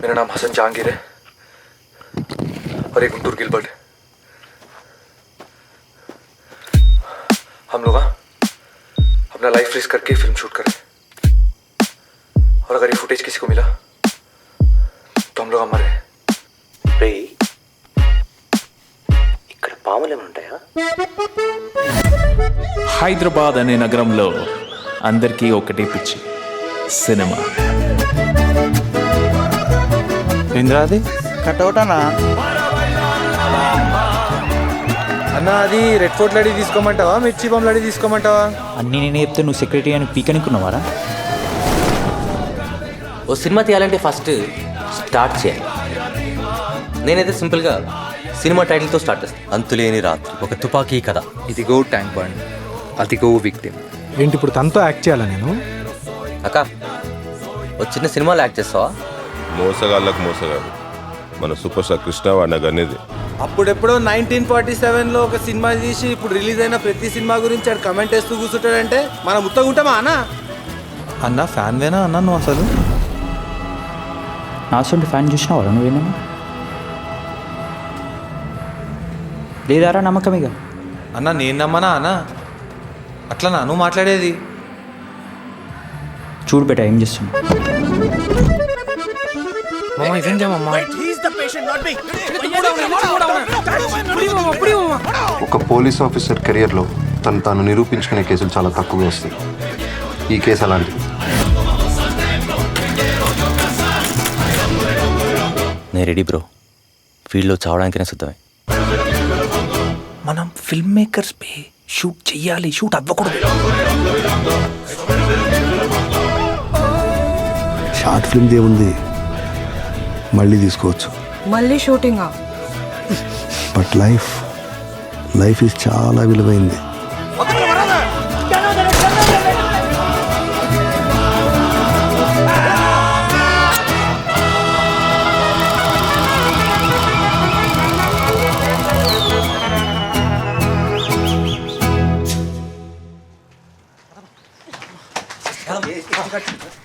मेरा नाम हसन जहांगीर है और एक गुंटूर गिलबर्ट। हम लोग अपना लाइफ रिस्क करके फिल्म शूट करें और अगर ये फुटेज किसी को मिला तो हम लोग मर गए। రే ఇక్కడ పాములు ఏమైనా ఉంటాయా? హైదరాబాద్ అనే నగరంలో అందరికీ ఒకటే పిచ్చి, సినిమా. ఏంద్రాది కట్అవుట్ అన్నా. అన్న అది రెడ్ ఫోర్ట్ లడి తీసుకోమంటావా, మిర్చి బాంబ్ లడి తీసుకోమంటావా? అన్నీ నేను చెప్తే నువ్వు సెక్రటరీ అని పీకనుకున్నావారా? ఓ సినిమా తీయాలంటే ఫస్ట్ స్టార్ట్ చేయాలి. నేనైతే సింపుల్గా సినిమా టైటిల్తో స్టార్ట్ చేస్తాను. అంతులేని రాత్రి, ఒక తుపాకీ కథ. ఇదిగో ట్యాంక్ బండ్, అదిగో విక్టిమ్. ఏంటి ఇప్పుడు తనతో యాక్ట్ చేయాలా నేను? అక్క ఓ చిన్న సినిమాలో యాక్ట్ చేస్తావా? మోసగాళ్ళకు మోసగాడు మన సూపర్ స్టార్ కృష్ణ వాడిన అనేది. అప్పుడెప్పుడో 1947లో ఒక సినిమా తీసి ఇప్పుడు రిలీజ్ అయిన ప్రతి సినిమా గురించి ఆడు కమెంట్ వేస్తూ కూర్చుంటాడంటే మనం ఉత్తగుంటామా అన్న? అన్న ఫ్యాన్ వేనా అన్న నువ్వు అసలు? నా సొంటి ఫ్యాన్ చూసినావారా నువ్వేమన్నా? లేదారా నమ్మకమేగా? అన్న నేను నమ్మనా అన్న? అట్లా నువ్వు మాట్లాడేది? చూడు బేటా ఏం చేస్తున్నా. ఒక పోలీస్ ఆఫీసర్ కెరియర్లో తను తాను నిరూపించుకునే కేసులు చాలా తక్కువగా వస్తాయి. ఈ కేసు అలాంటిది. నేను రెడీ బ్రో, ఫీల్డ్లో చావడానికైనా సిద్ధమే. మనం ఫిల్మ్ మేకర్స్ పే షూట్ చెయ్యాలి, షూట్ అవ్వకూడదు. షార్ట్ ఫిల్మ్ ఏముంది, మళ్ళీ తీసుకోవచ్చు. మళ్ళీ షూటింగా? బట్ లైఫ్ ఈజ్ చాలా విలువైంది.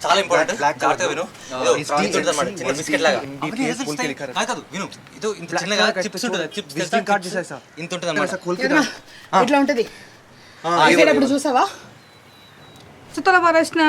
చాలా ఇంపార్టెంట్, జాగ్రత్తగా విను. చిన్న బిస్కెట్ లాగా కాదు, విను. ఇది ఇంత చిన్నగా చిప్స్ ఉంటుంది, చిప్స్ ఇంత ఉంటుంది అన్నమాట. ఇట్లా ఉంటుంది. చూసావా? చిత్తల పారేసిన